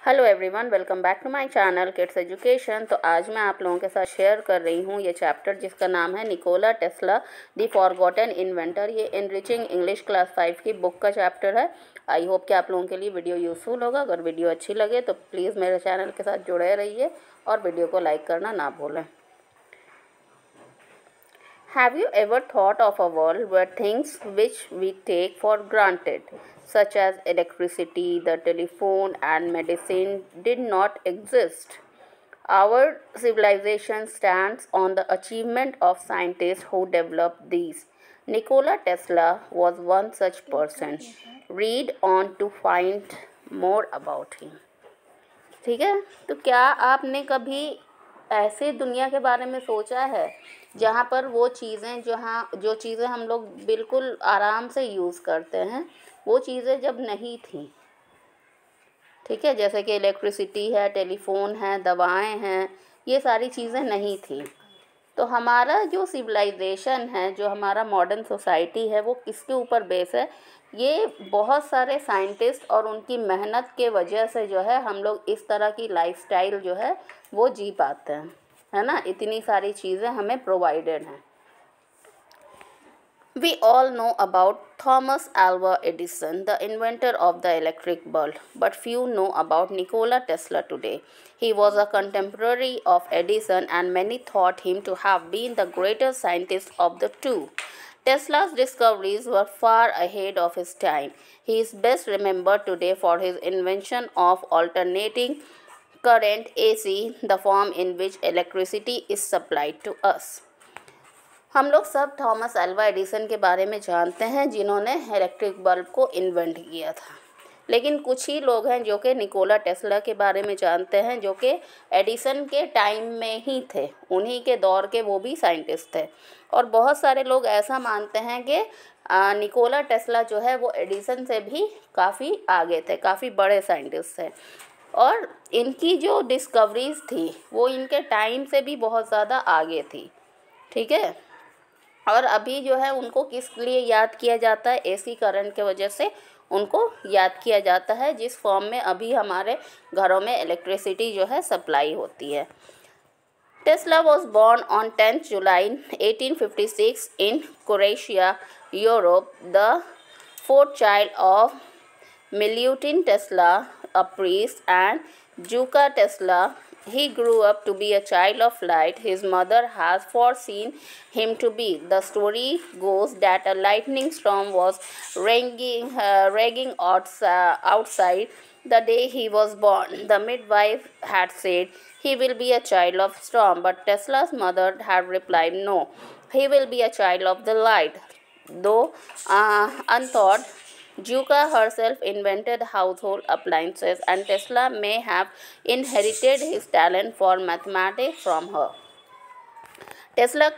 Hello everyone, welcome back to my channel kids education. तो आज मैं आप लोगों के साथ शेयर कर रही हूँ ये चैप्टर जिसका नाम है Nikola Tesla the forgotten inventor. ये एनरिचिंग इंग्लिश क्लास 5 की बुक का चैप्टर है। आई होप कि आप लोगों के लिए वीडियो यूज़फुल होगा। अगर वीडियो अच्छी लगे तो प्लीज़ मेरे चैनल के साथ जुड़े रहिए और वीडियो को लाइक करना ना भूलें। Have you ever thought of a world where things which we take for granted, such as electricity, the telephone, and medicine, did not exist? Our civilization stands on the achievement of scientists who developed these. Nikola Tesla was one such person. Read on to find more about him. ठीक है, तो क्या आपने कभी ऐसे दुनिया के बारे में सोचा है जहाँ पर वो चीज़ें जो चीज़ें हम लोग बिल्कुल आराम से यूज़ करते हैं वो चीज़ें जब नहीं थी। ठीक है, जैसे कि इलेक्ट्रिसिटी है, टेलीफोन है, दवाएं हैं, ये सारी चीज़ें नहीं थी। तो हमारा जो सिविलाइजेशन है, जो हमारा मॉडर्न सोसाइटी है, वो किसके ऊपर बेस है? ये बहुत सारे साइंटिस्ट और उनकी मेहनत के वजह से जो है हम लोग इस तरह की लाइफस्टाइल जो है वो जी पाते हैं, है ना। इतनी सारी चीज़ें हमें प्रोवाइडेड हैं। We all know about Thomas Alva Edison, the inventor of the electric bulb, but few know about Nikola Tesla today. He was a contemporary of Edison, and many thought him to have been the greatest scientist of the two. Tesla's discoveries were far ahead of his time. He is best remembered today for his invention of alternating current AC, the form in which electricity is supplied to us. हम लोग सब Thomas Alva Edison के बारे में जानते हैं जिन्होंने electric bulb को इन्वेंट किया था, लेकिन कुछ ही लोग हैं जो कि निकोला टेस्ला के बारे में जानते हैं, जो कि एडिसन के टाइम में ही थे, उन्हीं के दौर के वो भी साइंटिस्ट थे। और बहुत सारे लोग ऐसा मानते हैं कि निकोला टेस्ला जो है वो एडिसन से भी काफ़ी आगे थे, काफ़ी बड़े साइंटिस्ट थे, और इनकी जो डिस्कवरीज थी वो इनके टाइम से भी बहुत ज़्यादा आगे थी। ठीक है, और अभी जो है उनको किस लिए याद किया जाता है? एसी करंट के वजह से उनको याद किया जाता है, जिस फॉर्म में अभी हमारे घरों में इलेक्ट्रिसिटी जो है सप्लाई होती है। Tesla was born on 10 July 1856 in Croatia, Europe, the fourth child of Milutin Tesla, a priest, and Juka Tesla. He grew up to be a child of light. His mother has foreseen him to be. The story goes that a lightning storm was raging outside the day he was born. The midwife had said he will be a child of storm, but Tesla's mother had replied, no, he will be a child of the light. Though unthought, Juka herself invented household appliances, and Tesla may have inherited his talent for mathematics from her. Tesla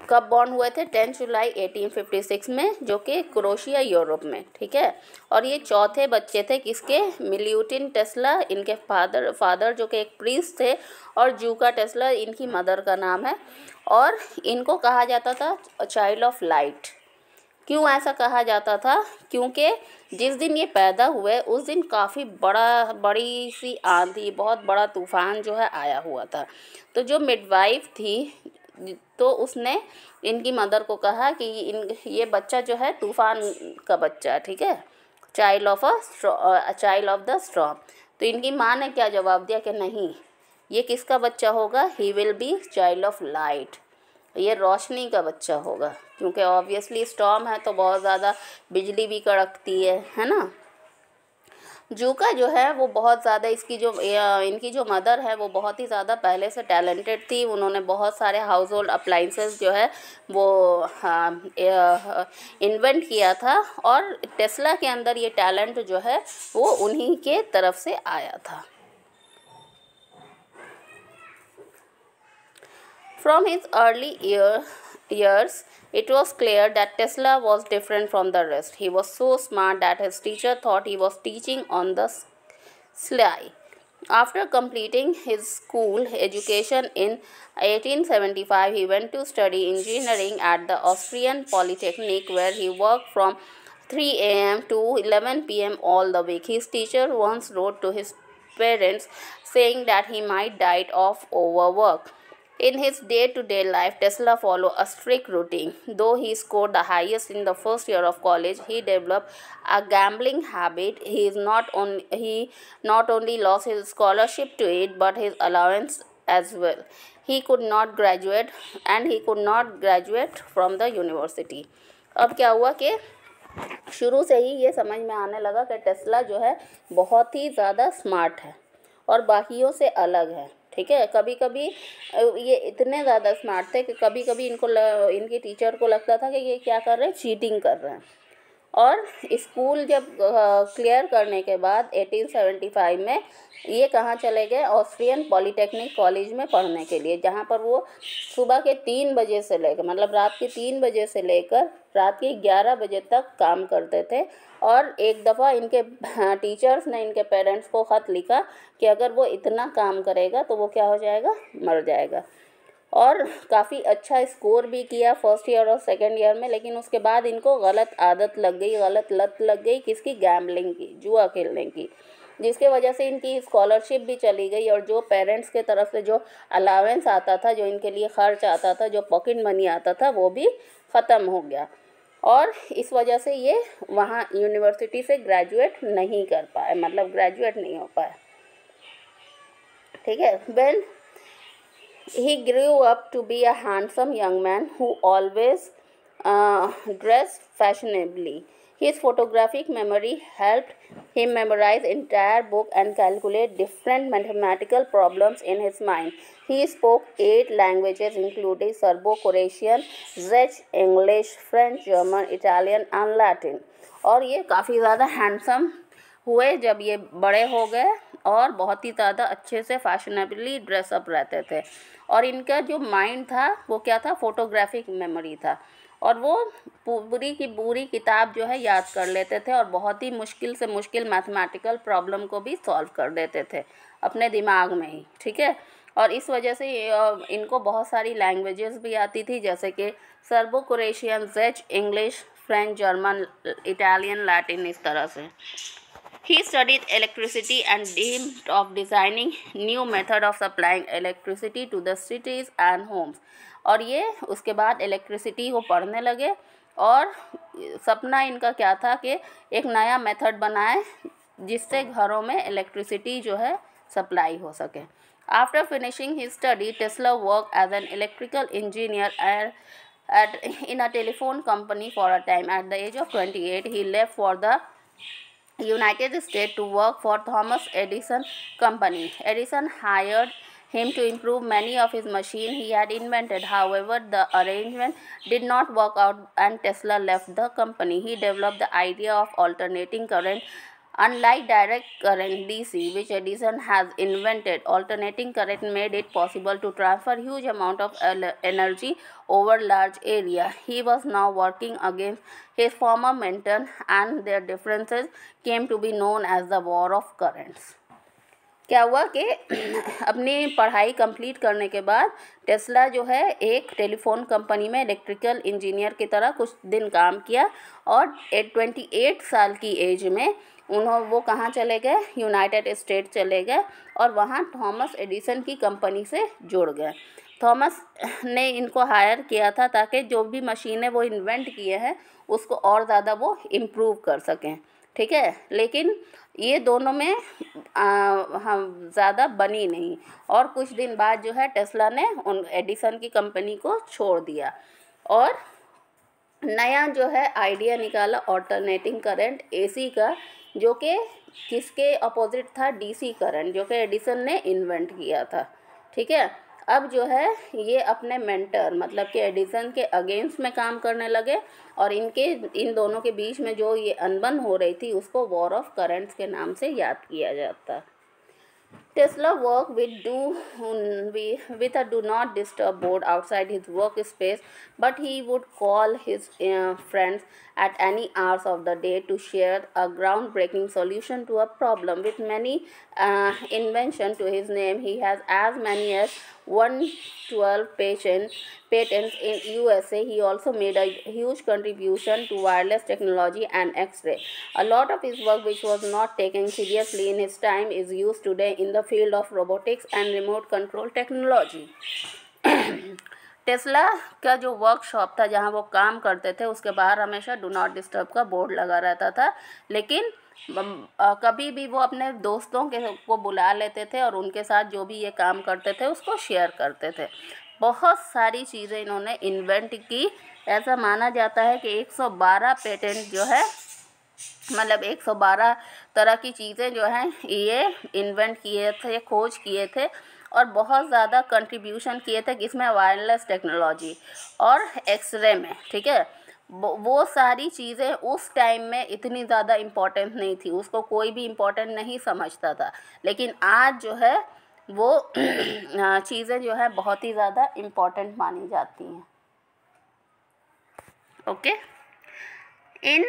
कब born हुए थे? 10 July 1856 में, जो कि Croatia, Europe में। ठीक है, और ये चौथे बच्चे थे किसके? मिल्यूटिन टेस्ला, इनके फादर जो कि एक प्रीस्ट थे, और जूका टेस्ला इनकी मदर का नाम है। और इनको कहा जाता था चाइल्ड ऑफ लाइट। क्यों ऐसा कहा जाता था? क्योंकि जिस दिन ये पैदा हुए उस दिन काफ़ी बड़ी सी आंधी, बहुत बड़ा तूफ़ान जो है आया हुआ था। तो जो मिडवाइफ थी तो उसने इनकी मदर को कहा कि ये बच्चा जो है तूफ़ान का बच्चा, ठीक है, चाइल्ड ऑफ द स्टॉर्म। तो इनकी माँ ने क्या जवाब दिया कि नहीं, ये किसका बच्चा होगा? He will be child of light, ये रोशनी का बच्चा होगा, क्योंकि ऑब्वियसली स्टॉर्म है तो बहुत ज़्यादा बिजली भी कड़कती है ना। जूका जो है वो बहुत ज़्यादा इनकी जो मदर है वो बहुत ही ज़्यादा पहले से टैलेंटेड थी। उन्होंने बहुत सारे हाउस होल्ड अप्लाइंसेस जो है वो इन्वेंट किया था, और टेस्ला के अंदर ये टैलेंट जो है वो उन्हीं के तरफ से आया था। From his early years, it was clear that Tesla was different from the rest. He was so smart that his teacher thought he was teaching on the sly. After completing his school education in 1875, he went to study engineering at the Austrian Polytechnic, where he worked from 3 a.m. to 11 p.m. all the week. His teacher once wrote to his parents, saying that he might die of overwork. In his day-to-day life, Tesla followed a strict routine. Though he scored the highest in the first year of college, he developed a gambling habit. He not only lost his scholarship to it, but his allowance as well. He could not graduate from the university. अब क्या हुआ कि शुरू से ही ये समझ में आने लगा कि टेस्ला जो है बहुत ही ज़्यादा स्मार्ट है और बाकियों से अलग है। ठीक है, कभी कभी ये इतने ज़्यादा स्मार्ट थे कि कभी कभी इनकी टीचर को लगता था कि ये क्या कर रहे हैं, चीटिंग कर रहे हैं। और स्कूल जब क्लियर करने के बाद 1875 में ये कहाँ चले गए, ऑस्ट्रियन पॉलीटेक्निक कॉलेज में पढ़ने के लिए, जहाँ पर वो सुबह के 3 बजे से लेकर मतलब रात के 3 बजे से लेकर रात के 11 बजे तक काम करते थे। और एक दफ़ा इनके टीचर्स ने इनके पेरेंट्स को ख़त लिखा कि अगर वो इतना काम करेगा तो वो क्या हो जाएगा, मर जाएगा। और काफ़ी अच्छा स्कोर भी किया फर्स्ट ईयर और सेकंड ईयर में, लेकिन उसके बाद इनको गलत आदत लग गई, गलत लत लग गई, किसकी, गैम्बलिंग की, जुआ खेलने की, जिसके वजह से इनकी स्कॉलरशिप भी चली गई और जो पेरेंट्स के तरफ से जो अलावेंस आता था, जो इनके लिए खर्च आता था, जो पॉकेट मनी आता था, वो भी ख़त्म हो गया। और इस वजह से ये वहाँ यूनिवर्सिटी से ग्रेजुएट नहीं कर पाए, मतलब ग्रेजुएट नहीं हो पाए। ठीक है। When he grew up to be a handsome young man who always dressed fashionably. His photographic memory helped him memorize entire book and calculate different mathematical problems in his mind. He spoke 8 languages including Serbo-Croatian, Czech, English, French, German, Italian and Latin. और ये काफ़ी ज़्यादा handsome हुए जब ये बड़े हो गए और बहुत ही ज़्यादा अच्छे से फैशनेबली ड्रेसअप रहते थे। और इनका जो माइंड था वो क्या था, फोटोग्राफिक मेमोरी था, और वो पूरी की पूरी किताब जो है याद कर लेते थे और बहुत ही मुश्किल से मुश्किल मैथमेटिकल प्रॉब्लम को भी सॉल्व कर देते थे अपने दिमाग में ही। ठीक है। और इस वजह से इनको बहुत सारी लैंग्वेजेस भी आती थी, जैसे कि Serbo Croatian, Czech, English, French, German, Italian, Latin, इस तरह से। He studied electricity and dreamed of designing new method of supplying electricity to the cities and homes. और ये उसके बाद इलेक्ट्रिसिटी को पढ़ने लगे और सपना इनका क्या था कि एक नया मेथड बनाए जिससे घरों में इलेक्ट्रिसिटी जो है सप्लाई हो सके। After finishing his study, Tesla worked as an electrical engineer in a telephone company for a time. At the age of 28, he left for the United States to work for Thomas Edison Company. Edison hired him to improve many of his machines he had invented. However, the arrangement did not work out and Tesla left the company. He developed the idea of alternating current. Unlike direct current DC, which Edison has invented, alternating current made it possible to transfer huge amount of energy over large area. He was now working against his former mentor and their differences came to be known as the War of Currents. क्या हुआ कि अपनी पढ़ाई complete करने के बाद Tesla जो है एक टेलीफोन कंपनी में इलेक्ट्रिकल इंजीनियर की तरह कुछ दिन काम किया और 28 साल की एज में वो कहाँ चले गए, यूनाइटेड स्टेट चले गए और वहाँ थॉमस एडिसन की कंपनी से जुड़ गए। थॉमस ने इनको हायर किया था ताकि जो भी मशीनें वो इन्वेंट किए हैं उसको और ज़्यादा वो इम्प्रूव कर सकें। ठीक है, लेकिन ये दोनों में हम ज़्यादा बनी नहीं और कुछ दिन बाद जो है टेस्ला ने उन एडिसन की कंपनी को छोड़ दिया और नया जो है आइडिया निकाला ऑल्टरनेटिंग करंट एसी का, जो कि किसके अपोजिट था, डीसी करंट, जो कि एडिसन ने इन्वेंट किया था। ठीक है, अब जो है ये अपने मेंटर मतलब कि एडिसन के अगेंस्ट में काम करने लगे और इन दोनों के बीच में जो ये अनबन हो रही थी उसको वॉर ऑफ करंट्स के नाम से याद किया जाता। Tesla worked with a do not disturb board outside his workspace, but he would call his friends at any hours of the day to share a groundbreaking solution to a problem. With many inventions to his name, he has as many as 112 patents in USA. He also made a huge contribution to wireless technology and X-ray. A lot of his work, which was not taken seriously in his time, is used today in the field of robotics and remote control technology. Tesla का जो workshop था जहाँ वो काम करते थे उसके बाहर हमेशा डू नॉट डिस्टर्ब का बोर्ड लगा रहता था, लेकिन कभी भी वो अपने दोस्तों को बुला लेते थे और उनके साथ जो भी ये काम करते थे उसको शेयर करते थे। बहुत सारी चीज़ें इन्होंने इन्वेंट की। ऐसा माना जाता है कि 112 पेटेंट जो है, मतलब 112 तरह की चीज़ें जो हैं ये इन्वेंट किए थे, खोज किए थे और बहुत ज़्यादा कंट्रीब्यूशन किए थे किसमें, वायरलेस टेक्नोलॉजी और एक्सरे में। ठीक है, वो सारी चीज़ें उस टाइम में इतनी ज़्यादा इम्पोर्टेंट नहीं थी, उसको कोई भी इम्पोर्टेंट नहीं समझता था, लेकिन आज जो है वो चीज़ें जो है बहुत ही ज़्यादा इम्पोर्टेंट मानी जाती हैं। Okay, in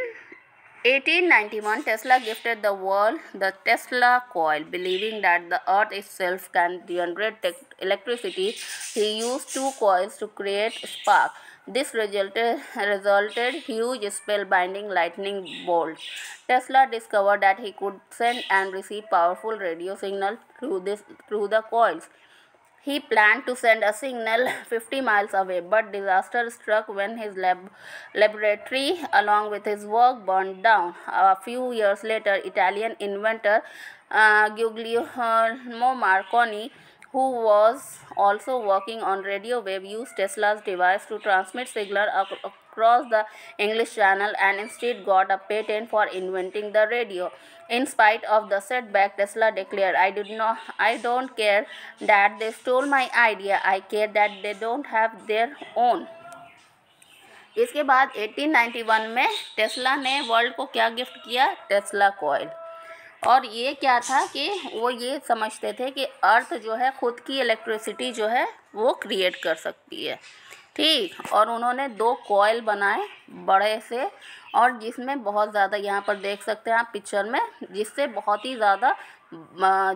1891, Tesla gifted the world the Tesla coil, believing that the earth itself can generate electricity. He used two coils to create spark. This resulted huge spellbinding lightning bolts. Tesla discovered that he could send and receive powerful radio signals through the coils. He planned to send a signal 50 miles away, but disaster struck when his laboratory, along with his work, burned down. A few years later, Italian inventor Guglielmo Marconi, who was also working on radio wave, used Tesla's device to transmit signal across the English Channel and instead got a patent for inventing the radio. In spite of the setback, Tesla declared, I don't care that they stole my idea, I care that they don't have their own." इसके बाद 1891 में Tesla ने world को क्या gift किया, Tesla coil. और ये क्या था कि वो ये समझते थे कि अर्थ जो है खुद की इलेक्ट्रिसिटी जो है वो क्रिएट कर सकती है। ठीक, और उन्होंने 2 कॉइल बनाए बड़े से, और जिसमें बहुत ज़्यादा, यहाँ पर देख सकते हैं आप पिक्चर में, जिससे बहुत ही ज़्यादा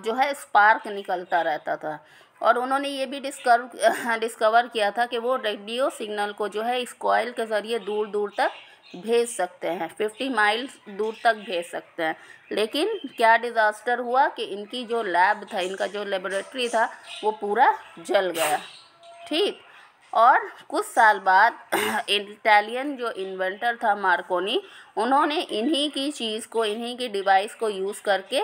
जो है स्पार्क निकलता रहता था। और उन्होंने ये भी डिस्कवर किया था कि वो रेडियो सिग्नल को जो है इस कॉइल के ज़रिए दूर दूर तक भेज सकते हैं, 50 माइल्स दूर तक भेज सकते हैं। लेकिन क्या डिज़ास्टर हुआ कि इनकी जो लैब था, इनका जो लेबोरेटरी था, वो पूरा जल गया। ठीक, और कुछ साल बाद इटालियन जो इन्वेंटर था मार्कोनी, उन्होंने इन्हीं की चीज़ को, इन्हीं की डिवाइस को यूज़ करके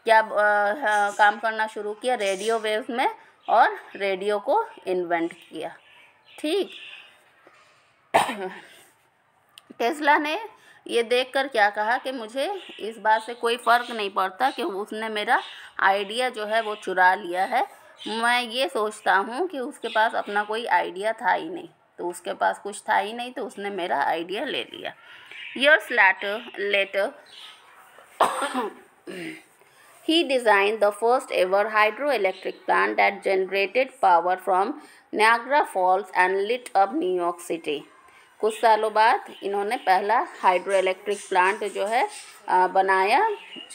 क्या काम करना शुरू किया, रेडियो वेव्स में, और रेडियो को इन्वेंट किया। ठीक, टेस्ला ने ये देखकर क्या कहा कि मुझे इस बात से कोई फ़र्क नहीं पड़ता कि उसने मेरा आइडिया जो है वो चुरा लिया है। मैं ये सोचता हूँ कि उसके पास अपना कोई आइडिया था ही नहीं, तो उसके पास कुछ था ही नहीं, तो उसने मेरा आइडिया ले लिया। Years later he designed the first ever hydroelectric plant that generated power from Niagara Falls and lit up New York City. कुछ सालों बाद इन्होंने पहला हाइड्रो इलेक्ट्रिक प्लांट जो है बनाया,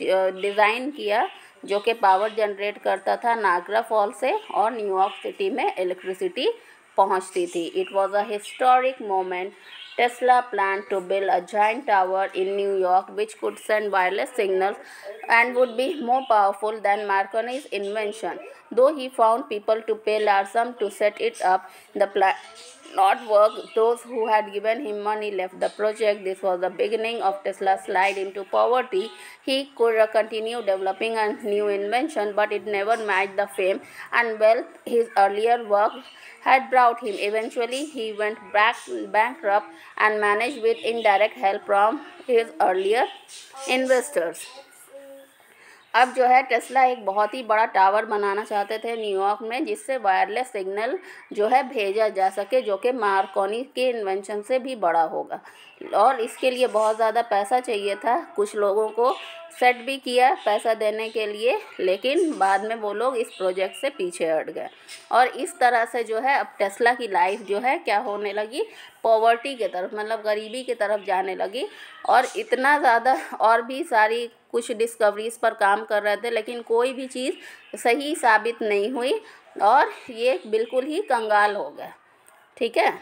डिज़ाइन किया, जो कि पावर जनरेट करता था नायग्रा फॉल से और न्यूयॉर्क सिटी में इलेक्ट्रिसिटी पहुंचती थी। It was a historic moment. Tesla planned to build a giant tower in New York which could send wireless signals and would be more powerful than Marconi's invention. Though he found people to pay large sums to set it up, the plan not work. Those who had given him money left the project. This was the beginning of Tesla's slide into poverty. He could continue developing a new invention, but it never matched the fame and wealth his earlier work had brought him. Eventually, he went bankrupt and managed with indirect help from his earlier investors. अब जो है Tesla एक बहुत ही बड़ा tower बनाना चाहते थे New York में, जिससे वायरलेस सिग्नल जो है भेजा जा सके, जो कि मार्कोनी के इन्वेंशन से भी बड़ा होगा। और इसके लिए बहुत ज़्यादा पैसा चाहिए था कुछ लोगों को, सेट भी किया पैसा देने के लिए, लेकिन बाद में वो लोग इस प्रोजेक्ट से पीछे हट गए। और इस तरह से जो है अब टेस्ला की लाइफ जो है क्या होने लगी, पॉवर्टी की तरफ, मतलब गरीबी की तरफ जाने लगी। और इतना ज़्यादा और भी सारी कुछ डिस्कवरीज पर काम कर रहे थे, लेकिन कोई भी चीज़ सही साबित नहीं हुई और ये बिल्कुल ही कंगाल हो गए। ठीक है।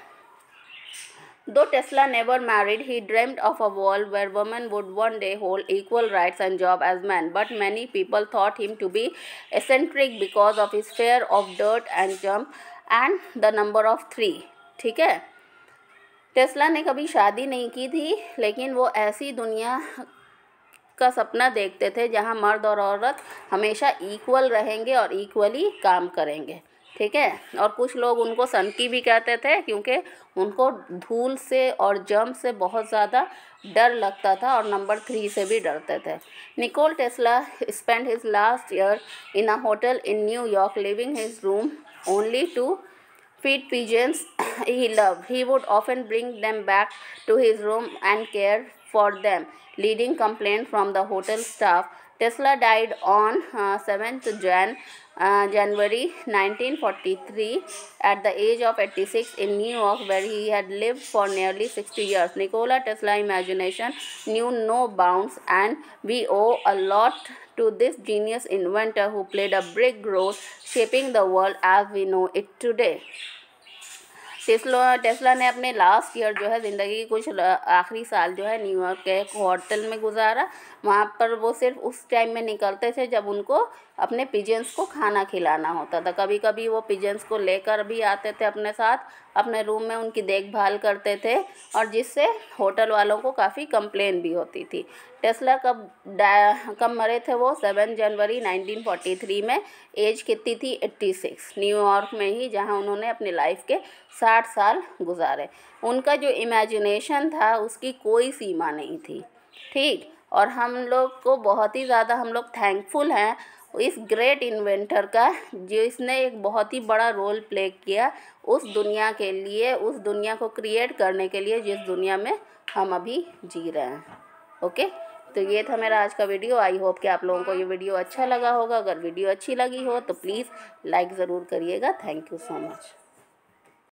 Though Tesla never married, he dreamed of a world where women would one day hold equal rights and job as men. But many people thought him to be eccentric because of his fear of dirt and jump and the number of 3. ठीक है। Tesla ने कभी शादी नहीं की थी, लेकिन वो ऐसी दुनिया का सपना देखते थे जहां मर्द और औरत हमेशा इक्वल रहेंगे और इक्वली काम करेंगे। ठीक है। और कुछ लोग उनको सनकी भी कहते थे, क्योंकि उनको धूल से और जंप से बहुत ज़्यादा डर लगता था और नंबर 3 से भी डरते थे। Nikola Tesla spent his last year in a hotel in New York, living his room only to feed pigeons he loved. He would often bring them back to his room and care for them, leading complaints from the hotel staff. Tesla died on 7th January 1943 at the age of 86 in New York, where he had lived for nearly 60 years. Nikola Tesla's imagination knew no bounds, and we owe a lot to this genius inventor who played a big role shaping the world as we know it today. Tesla ने अपने last year जो है ज़िंदगी की कुछ आखिरी साल जो है न्यूयॉर्क के एक होटल में गुजारा। वहाँ पर वो सिर्फ उस टाइम में निकलते थे जब उनको अपने पिजन्स को खाना खिलाना होता था। कभी कभी वो पिजन्स को लेकर भी आते थे अपने साथ, अपने रूम में उनकी देखभाल करते थे, और जिससे होटल वालों को काफ़ी कंप्लेन भी होती थी। टेस्ला कब मरे थे वो? 7 जनवरी 1943 में। एज कितनी थी? 86। न्यूयॉर्क में ही, जहाँ उन्होंने अपनी लाइफ के 60 साल गुजारे। उनका जो इमेजिनेशन था उसकी कोई सीमा नहीं थी। ठीक। और हम लोग को बहुत ही ज़्यादा हम लोग थैंकफुल हैं इस ग्रेट इन्वेंटर का, जो इसने एक बहुत ही बड़ा रोल प्ले किया उस दुनिया के लिए, उस दुनिया को क्रिएट करने के लिए जिस दुनिया में हम अभी जी रहे हैं। ओके। तो ये था मेरा आज का वीडियो। आई होप कि आप लोगों को ये वीडियो अच्छा लगा होगा। अगर वीडियो अच्छी लगी हो तो प्लीज़ लाइक ज़रूर करिएगा। Thank you so much.